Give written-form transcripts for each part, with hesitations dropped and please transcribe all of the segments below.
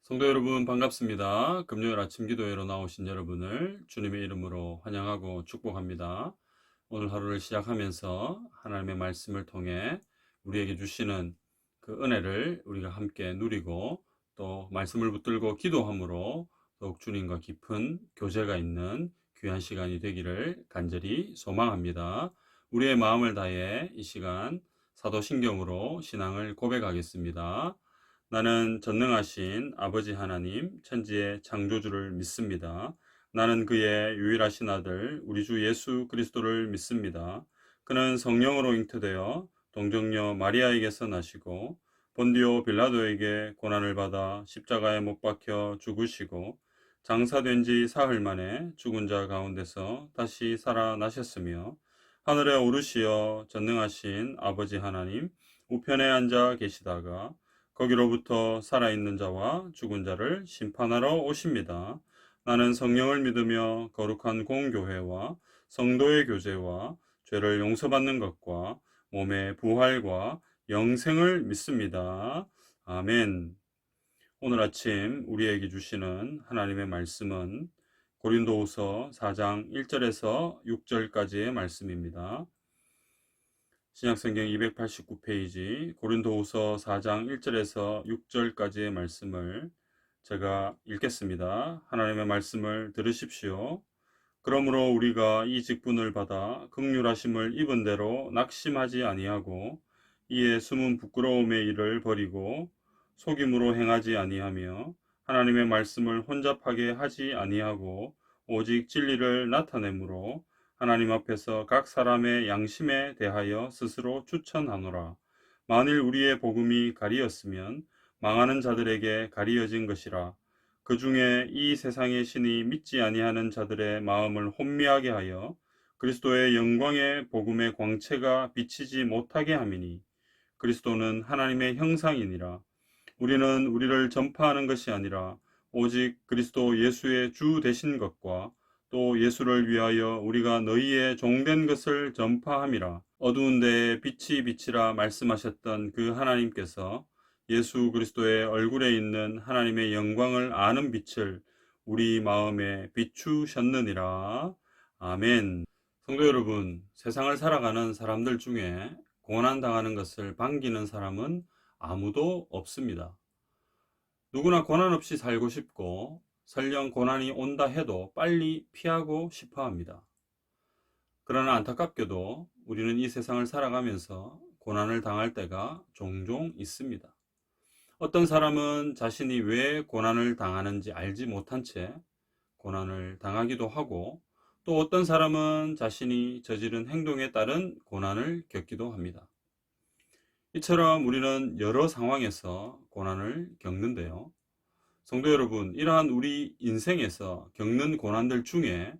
성도 여러분 반갑습니다. 금요일 아침 기도회로 나오신 여러분을 주님의 이름으로 환영하고 축복합니다. 오늘 하루를 시작하면서 하나님의 말씀을 통해 우리에게 주시는 그 은혜를 우리가 함께 누리고 또 말씀을 붙들고 기도함으로 더욱 주님과 깊은 교제가 있는 귀한 시간이 되기를 간절히 소망합니다. 우리의 마음을 다해 이 시간 사도신경으로 신앙을 고백하겠습니다. 나는 전능하신 아버지 하나님, 천지의 창조주를 믿습니다. 나는 그의 유일하신 아들, 우리 주 예수 그리스도를 믿습니다. 그는 성령으로 잉태되어 동정녀 마리아에게서 나시고 본디오 빌라도에게 고난을 받아 십자가에 못 박혀 죽으시고 장사된 지 사흘 만에 죽은 자 가운데서 다시 살아나셨으며 하늘에 오르시어 전능하신 아버지 하나님 우편에 앉아 계시다가 거기로부터 살아있는 자와 죽은 자를 심판하러 오십니다. 나는 성령을 믿으며 거룩한 공교회와 성도의 교제와 죄를 용서받는 것과 몸의 부활과 영생을 믿습니다. 아멘. 오늘 아침 우리에게 주시는 하나님의 말씀은 고린도후서 4장 1절에서 6절까지의 말씀입니다. 신약성경 289페이지 고린도후서 4장 1절에서 6절까지의 말씀을 제가 읽겠습니다. 하나님의 말씀을 들으십시오. 그러므로 우리가 이 직분을 받아 긍휼하심을 입은 대로 낙심하지 아니하고 이에 숨은 부끄러움의 일을 버리고 속임으로 행하지 아니하며 하나님의 말씀을 혼잡하게 하지 아니하고 오직 진리를 나타내므로 하나님 앞에서 각 사람의 양심에 대하여 스스로 추천하노라. 만일 우리의 복음이 가리었으면 망하는 자들에게 가리어진 것이라. 그 중에 이 세상의 신이 믿지 아니하는 자들의 마음을 혼미하게 하여 그리스도의 영광의 복음의 광채가 비치지 못하게 함이니 그리스도는 하나님의 형상이니라. 우리는 우리를 전파하는 것이 아니라 오직 그리스도 예수의 주 되신 것과 또 예수를 위하여 우리가 너희의 종된 것을 전파함이라. 어두운 데에 빛이 비치라 말씀하셨던 그 하나님께서 예수 그리스도의 얼굴에 있는 하나님의 영광을 아는 빛을 우리 마음에 비추셨느니라. 아멘. 성도 여러분, 세상을 살아가는 사람들 중에 고난당하는 것을 반기는 사람은 아무도 없습니다. 누구나 고난 없이 살고 싶고 설령 고난이 온다 해도 빨리 피하고 싶어 합니다. 그러나 안타깝게도 우리는 이 세상을 살아가면서 고난을 당할 때가 종종 있습니다. 어떤 사람은 자신이 왜 고난을 당하는지 알지 못한 채 고난을 당하기도 하고 또 어떤 사람은 자신이 저지른 행동에 따른 고난을 겪기도 합니다. 이처럼 우리는 여러 상황에서 고난을 겪는데요. 성도 여러분, 이러한 우리 인생에서 겪는 고난들 중에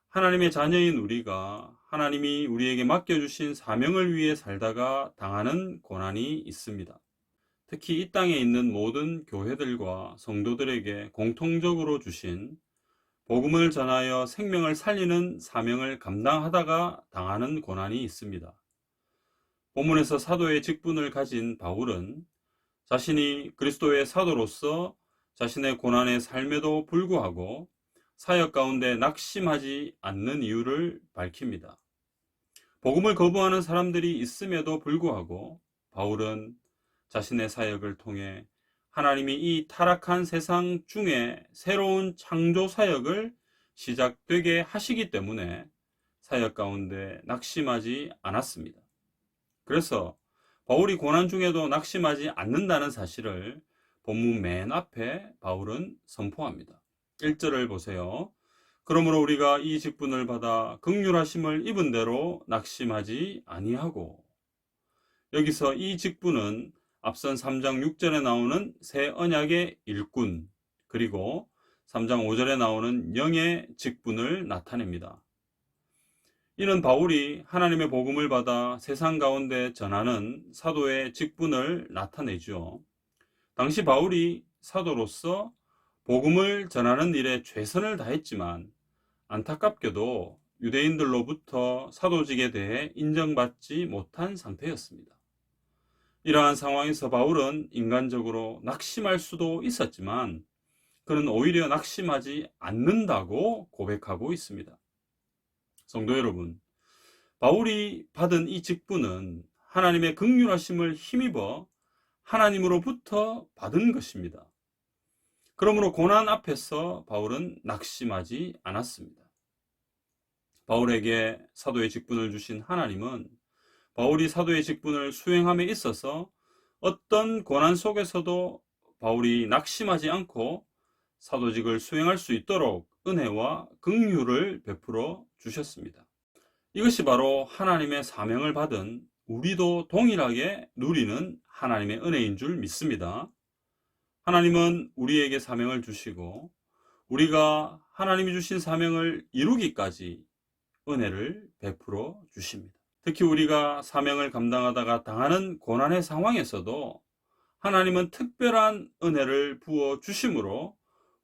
하나님의 자녀인 우리가 하나님이 우리에게 맡겨주신 사명을 위해 살다가 당하는 고난이 있습니다. 특히 이 땅에 있는 모든 교회들과 성도들에게 공통적으로 주신 복음을 전하여 생명을 살리는 사명을 감당하다가 당하는 고난이 있습니다. 본문에서 사도의 직분을 가진 바울은 자신이 그리스도의 사도로서 자신의 고난의 삶에도 불구하고 사역 가운데 낙심하지 않는 이유를 밝힙니다. 복음을 거부하는 사람들이 있음에도 불구하고 바울은 자신의 사역을 통해 하나님이 이 타락한 세상 중에 새로운 창조 사역을 시작되게 하시기 때문에 사역 가운데 낙심하지 않았습니다. 그래서 바울이 고난 중에도 낙심하지 않는다는 사실을 본문 맨 앞에 바울은 선포합니다. 1절을 보세요. 그러므로 우리가 이 직분을 받아 긍휼하심을 입은 대로 낙심하지 아니하고, 여기서 이 직분은 앞선 3장 6절에 나오는 새 언약의 일꾼, 그리고 3장 5절에 나오는 영의 직분을 나타냅니다. 이는 바울이 하나님의 복음을 받아 세상 가운데 전하는 사도의 직분을 나타내죠. 당시 바울이 사도로서 복음을 전하는 일에 최선을 다했지만 안타깝게도 유대인들로부터 사도직에 대해 인정받지 못한 상태였습니다. 이러한 상황에서 바울은 인간적으로 낙심할 수도 있었지만 그는 오히려 낙심하지 않는다고 고백하고 있습니다. 성도 여러분, 바울이 받은 이 직분은 하나님의 긍휼하심을 힘입어 하나님으로부터 받은 것입니다. 그러므로 고난 앞에서 바울은 낙심하지 않았습니다. 바울에게 사도의 직분을 주신 하나님은 바울이 사도의 직분을 수행함에 있어서 어떤 고난 속에서도 바울이 낙심하지 않고 사도직을 수행할 수 있도록 은혜와 긍휼을 베풀어 주셨습니다. 이것이 바로 하나님의 사명을 받은 우리도 동일하게 누리는 하나님의 은혜인 줄 믿습니다. 하나님은 우리에게 사명을 주시고 우리가 하나님이 주신 사명을 이루기까지 은혜를 베풀어 주십니다. 특히 우리가 사명을 감당하다가 당하는 고난의 상황에서도 하나님은 특별한 은혜를 부어 주심으로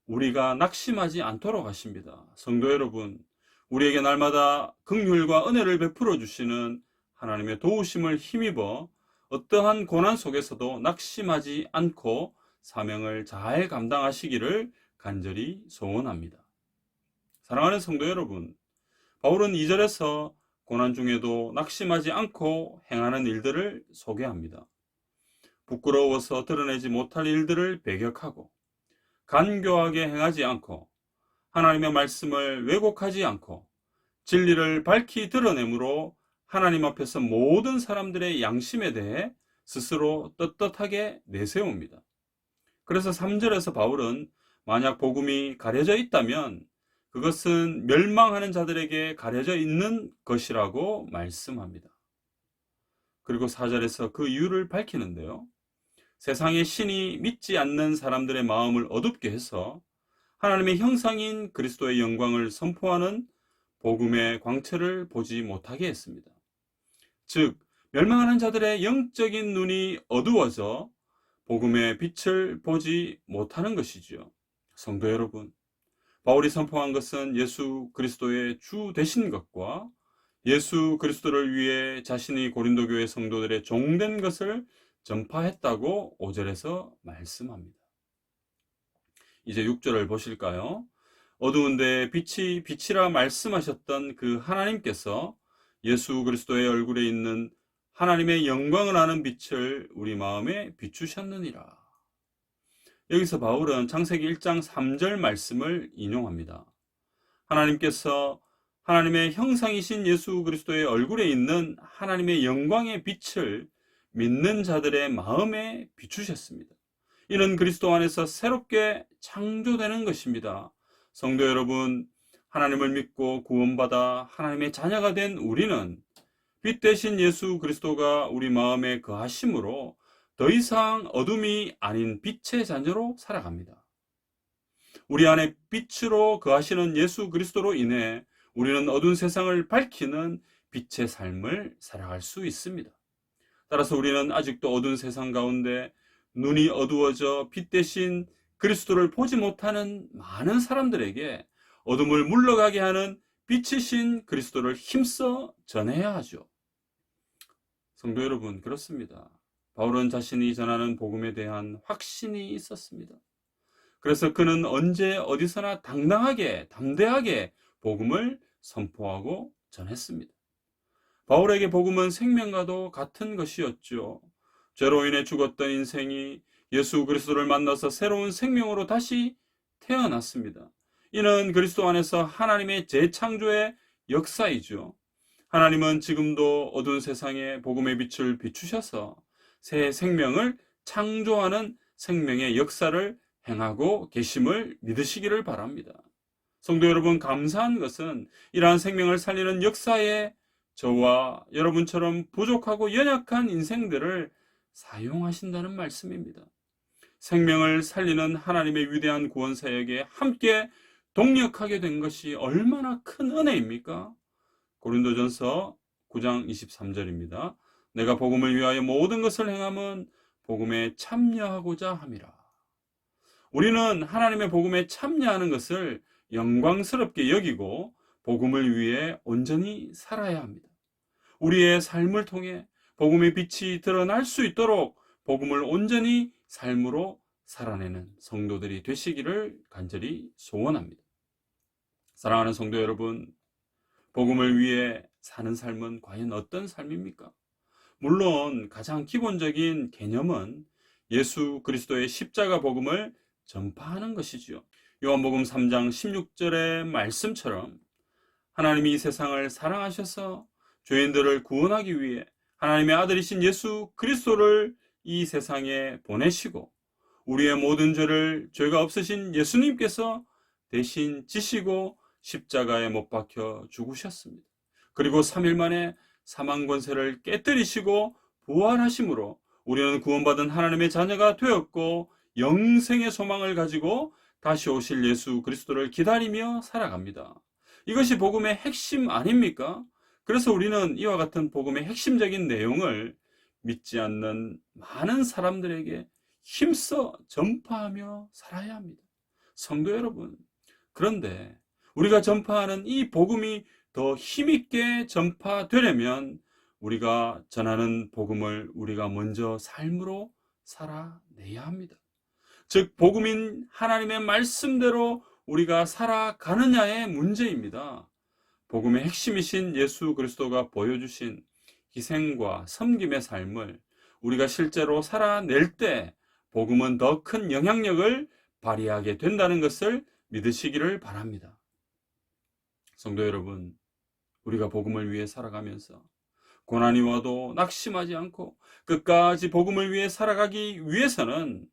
우리가 낙심하지 않도록 하십니다. 성도 여러분, 우리에게 날마다 긍휼과 은혜를 베풀어 주시는 하나님의 도우심을 힘입어 어떠한 고난 속에서도 낙심하지 않고 사명을 잘 감당하시기를 간절히 소원합니다. 사랑하는 성도 여러분, 바울은 2절에서 고난 중에도 낙심하지 않고 행하는 일들을 소개합니다. 부끄러워서 드러내지 못할 일들을 배격하고 간교하게 행하지 않고 하나님의 말씀을 왜곡하지 않고 진리를 밝히 드러내므로 하나님 앞에서 모든 사람들의 양심에 대해 스스로 떳떳하게 내세웁니다. 그래서 3절에서 바울은 만약 복음이 가려져 있다면 그것은 멸망하는 자들에게 가려져 있는 것이라고 말씀합니다. 그리고 4절에서 그 이유를 밝히는데요. 세상의 신이 믿지 않는 사람들의 마음을 어둡게 해서 하나님의 형상인 그리스도의 영광을 선포하는 복음의 광채를 보지 못하게 했습니다. 즉, 멸망하는 자들의 영적인 눈이 어두워져 복음의 빛을 보지 못하는 것이지요. 성도 여러분, 바울이 선포한 것은 예수 그리스도의 주 되신 것과 예수 그리스도를 위해 자신이 고린도 교회 성도들의 종된 것을 전파했다고 5절에서 말씀합니다. 이제 6절을 보실까요? 어두운데 빛이 빛이라 말씀하셨던 그 하나님께서 예수 그리스도의 얼굴에 있는 하나님의 영광을 아는 빛을 우리 마음에 비추셨느니라. 여기서 바울은 창세기 1장 3절 말씀을 인용합니다. 하나님께서 하나님의 형상이신 예수 그리스도의 얼굴에 있는 하나님의 영광의 빛을 믿는 자들의 마음에 비추셨습니다. 이는 그리스도 안에서 새롭게 창조되는 것입니다. 성도 여러분, 하나님을 믿고 구원받아 하나님의 자녀가 된 우리는 빛 대신 예수 그리스도가 우리 마음에 거하심으로 더 이상 어둠이 아닌 빛의 자녀로 살아갑니다. 우리 안에 빛으로 거하시는 예수 그리스도로 인해 우리는 어두운 세상을 밝히는 빛의 삶을 살아갈 수 있습니다. 따라서 우리는 아직도 어두운 세상 가운데 눈이 어두워져 빛 대신 그리스도를 보지 못하는 많은 사람들에게 어둠을 물러가게 하는 빛이신 그리스도를 힘써 전해야 하죠. 성도 여러분, 그렇습니다. 바울은 자신이 전하는 복음에 대한 확신이 있었습니다. 그래서 그는 언제 어디서나 당당하게, 담대하게 복음을 선포하고 전했습니다. 바울에게 복음은 생명과도 같은 것이었죠. 죄로 인해 죽었던 인생이 예수 그리스도를 만나서 새로운 생명으로 다시 태어났습니다. 이는 그리스도 안에서 하나님의 재창조의 역사이죠. 하나님은 지금도 어두운 세상에 복음의 빛을 비추셔서 새 생명을 창조하는 생명의 역사를 행하고 계심을 믿으시기를 바랍니다. 성도 여러분, 감사한 것은 이러한 생명을 살리는 역사에 저와 여러분처럼 부족하고 연약한 인생들을 사용하신다는 말씀입니다. 생명을 살리는 하나님의 위대한 구원 사역에 함께 동력하게 된 것이 얼마나 큰 은혜입니까? 고린도전서 9장 23절입니다. 내가 복음을 위하여 모든 것을 행함은 복음에 참여하고자 함이라. 우리는 하나님의 복음에 참여하는 것을 영광스럽게 여기고 복음을 위해 온전히 살아야 합니다. 우리의 삶을 통해 복음의 빛이 드러날 수 있도록 복음을 온전히 삶으로 살아내는 성도들이 되시기를 간절히 소원합니다. 사랑하는 성도 여러분, 복음을 위해 사는 삶은 과연 어떤 삶입니까? 물론 가장 기본적인 개념은 예수 그리스도의 십자가 복음을 전파하는 것이지요. 요한복음 3장 16절의 말씀처럼 하나님이 이 세상을 사랑하셔서 죄인들을 구원하기 위해 하나님의 아들이신 예수 그리스도를 이 세상에 보내시고 우리의 모든 죄를 죄가 없으신 예수님께서 대신 지시고 십자가에 못 박혀 죽으셨습니다. 그리고 3일 만에 사망 권세를 깨뜨리시고 부활하심으로 우리는 구원받은 하나님의 자녀가 되었고 영생의 소망을 가지고 다시 오실 예수 그리스도를 기다리며 살아갑니다. 이것이 복음의 핵심 아닙니까? 그래서 우리는 이와 같은 복음의 핵심적인 내용을 믿지 않는 많은 사람들에게 힘써 전파하며 살아야 합니다. 성도 여러분, 그런데 우리가 전파하는 이 복음이 더 힘있게 전파되려면 우리가 전하는 복음을 우리가 먼저 삶으로 살아내야 합니다. 즉 복음인 하나님의 말씀대로 우리가 살아가느냐의 문제입니다. 복음의 핵심이신 예수 그리스도가 보여주신 희생과 섬김의 삶을 우리가 실제로 살아낼 때 복음은 더 큰 영향력을 발휘하게 된다는 것을 믿으시기를 바랍니다. 성도 여러분, 우리가 복음을 위해 살아가면서 고난이 와도 낙심하지 않고 끝까지 복음을 위해 살아가기 위해서는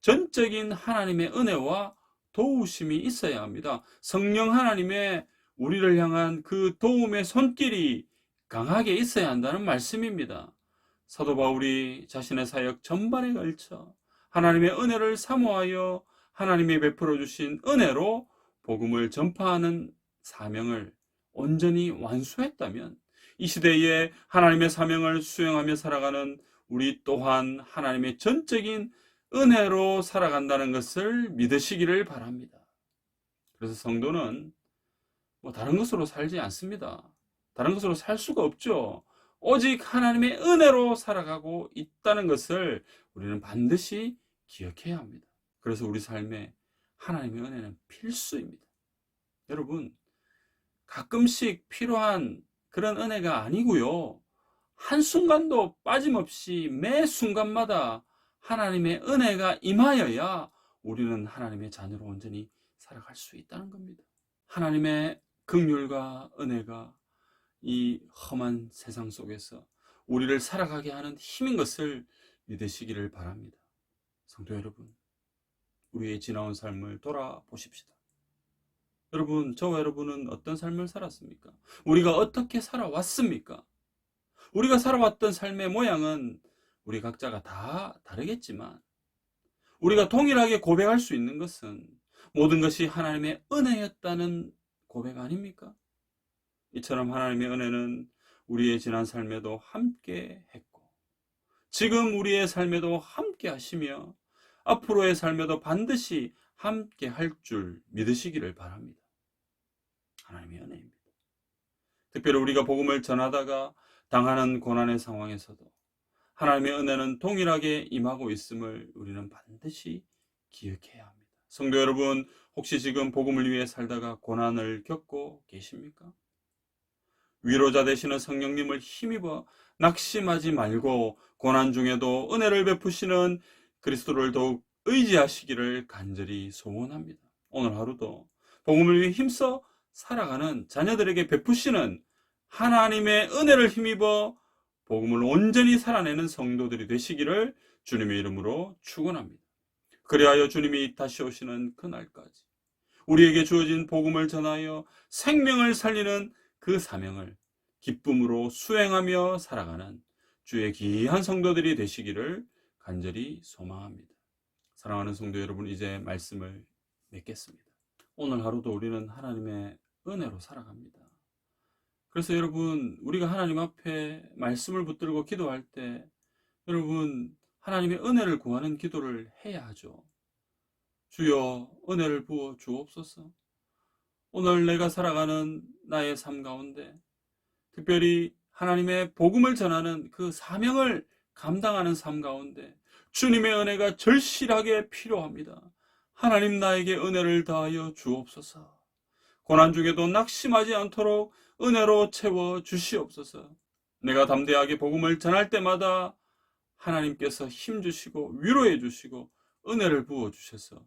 전적인 하나님의 은혜와 도우심이 있어야 합니다. 성령 하나님의 우리를 향한 그 도움의 손길이 강하게 있어야 한다는 말씀입니다. 사도 바울이 자신의 사역 전반에 걸쳐 하나님의 은혜를 사모하여 하나님이 베풀어 주신 은혜로 복음을 전파하는 사명을 온전히 완수했다면 이 시대에 하나님의 사명을 수행하며 살아가는 우리 또한 하나님의 전적인 은혜로 살아간다는 것을 믿으시기를 바랍니다. 그래서 성도는 다른 것으로 살지 않습니다. 다른 것으로 살 수가 없죠. 오직 하나님의 은혜로 살아가고 있다는 것을 우리는 반드시 기억해야 합니다. 그래서 우리 삶에 하나님의 은혜는 필수입니다. 여러분, 가끔씩 필요한 그런 은혜가 아니고요. 한순간도 빠짐없이 매 순간마다 하나님의 은혜가 임하여야 우리는 하나님의 자녀로 온전히 살아갈 수 있다는 겁니다. 하나님의 긍휼과 은혜가 이 험한 세상 속에서 우리를 살아가게 하는 힘인 것을 믿으시기를 바랍니다. 성도 여러분, 우리의 지나온 삶을 돌아보십시다. 여러분, 저와 여러분은 어떤 삶을 살았습니까? 우리가 어떻게 살아왔습니까? 우리가 살아왔던 삶의 모양은 우리 각자가 다 다르겠지만 우리가 동일하게 고백할 수 있는 것은 모든 것이 하나님의 은혜였다는 고백 아닙니까? 이처럼 하나님의 은혜는 우리의 지난 삶에도 함께 했고 지금 우리의 삶에도 함께 하시며 앞으로의 삶에도 반드시 함께 할 줄 믿으시기를 바랍니다. 하나님의 은혜입니다. 특별히 우리가 복음을 전하다가 당하는 고난의 상황에서도 하나님의 은혜는 동일하게 임하고 있음을 우리는 반드시 기억해야 합니다. 성도 여러분, 혹시 지금 복음을 위해 살다가 고난을 겪고 계십니까? 위로자 되시는 성령님을 힘입어 낙심하지 말고 고난 중에도 은혜를 베푸시는 그리스도를 더욱 의지하시기를 간절히 소원합니다. 오늘 하루도 복음을 위해 힘써 살아가는 자녀들에게 베푸시는 하나님의 은혜를 힘입어 복음을 온전히 살아내는 성도들이 되시기를 주님의 이름으로 축원합니다. 그리하여 주님이 다시 오시는 그날까지 우리에게 주어진 복음을 전하여 생명을 살리는 그 사명을 기쁨으로 수행하며 살아가는 주의 귀한 성도들이 되시기를 간절히 소망합니다. 사랑하는 성도 여러분, 이제 말씀을 맺겠습니다. 오늘 하루도 우리는 하나님의 은혜로 살아갑니다. 그래서 여러분, 우리가 하나님 앞에 말씀을 붙들고 기도할 때 여러분, 하나님의 은혜를 구하는 기도를 해야 하죠. 주여, 은혜를 부어 주옵소서. 오늘 내가 살아가는 나의 삶 가운데 특별히 하나님의 복음을 전하는 그 사명을 감당하는 삶 가운데 주님의 은혜가 절실하게 필요합니다. 하나님 나에게 은혜를 다하여 주옵소서. 고난 중에도 낙심하지 않도록 은혜로 채워 주시옵소서. 내가 담대하게 복음을 전할 때마다 하나님께서 힘 주시고 위로해 주시고 은혜를 부어 주셔서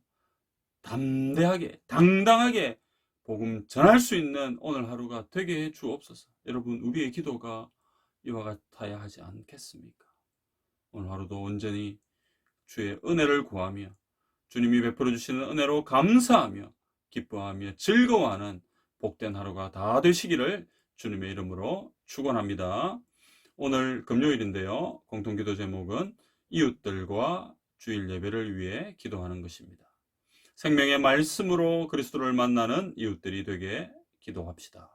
담대하게 당당하게 복음 전할 수 있는 오늘 하루가 되게 해 주옵소서. 여러분, 우리의 기도가 이와 같아야 하지 않겠습니까? 오늘 하루도 온전히 주의 은혜를 구하며 주님이 베풀어 주시는 은혜로 감사하며 기뻐하며 즐거워하는 복된 하루가 다 되시기를 주님의 이름으로 축원합니다. 오늘 금요일인데요. 공통기도 제목은 이웃들과 주일 예배를 위해 기도하는 것입니다. 생명의 말씀으로 그리스도를 만나는 이웃들이 되게 기도합시다.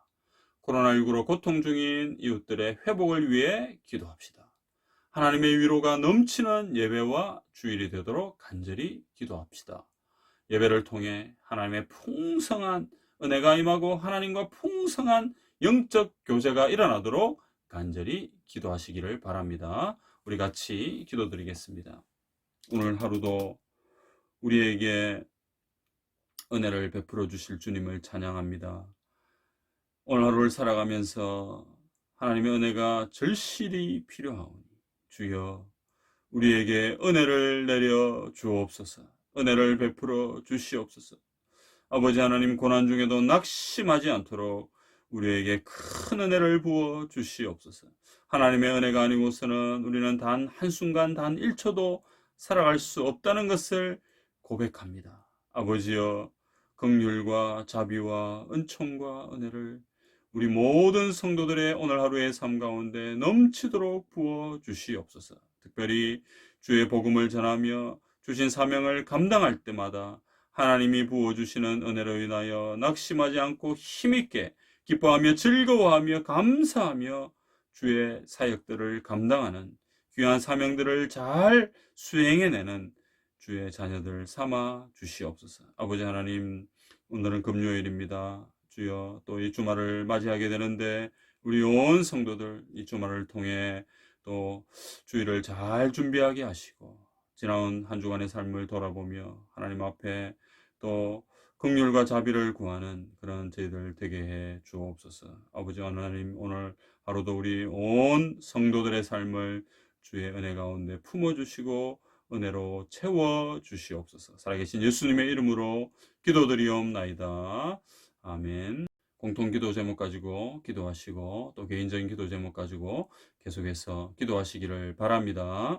코로나19로 고통 중인 이웃들의 회복을 위해 기도합시다. 하나님의 위로가 넘치는 예배와 주일이 되도록 간절히 기도합시다. 예배를 통해 하나님의 풍성한 은혜가 임하고 하나님과 풍성한 영적 교제가 일어나도록 간절히 기도하시기를 바랍니다. 우리 같이 기도드리겠습니다. 오늘 하루도 우리에게 은혜를 베풀어 주실 주님을 찬양합니다. 오늘 하루를 살아가면서 하나님의 은혜가 절실히 필요하오니 주여 우리에게 은혜를 내려 주옵소서. 은혜를 베풀어 주시옵소서. 아버지 하나님, 고난 중에도 낙심하지 않도록 우리에게 큰 은혜를 부어 주시옵소서. 하나님의 은혜가 아니고서는 우리는 단 한순간 단 1초도 살아갈 수 없다는 것을 고백합니다. 아버지여, 긍휼과 자비와 은총과 은혜를 우리 모든 성도들의 오늘 하루의 삶 가운데 넘치도록 부어 주시옵소서. 특별히 주의 복음을 전하며 주신 사명을 감당할 때마다 하나님이 부어주시는 은혜로 인하여 낙심하지 않고 힘있게 기뻐하며 즐거워하며 감사하며 주의 사역들을 감당하는 귀한 사명들을 잘 수행해내는 주의 자녀들 삼아 주시옵소서. 아버지 하나님, 오늘은 금요일입니다. 주여, 또 이 주말을 맞이하게 되는데 우리 온 성도들 이 주말을 통해 또 주일을 잘 준비하게 하시고 지나온 한 주간의 삶을 돌아보며 하나님 앞에 또 긍휼과 자비를 구하는 그런 저희들 되게 해 주옵소서. 아버지 하나님, 오늘 하루도 우리 온 성도들의 삶을 주의 은혜 가운데 품어주시고 은혜로 채워 주시옵소서. 살아계신 예수님의 이름으로 기도드리옵나이다. 아멘. 공통기도 제목 가지고 기도하시고 또 개인적인 기도 제목 가지고 계속해서 기도하시기를 바랍니다.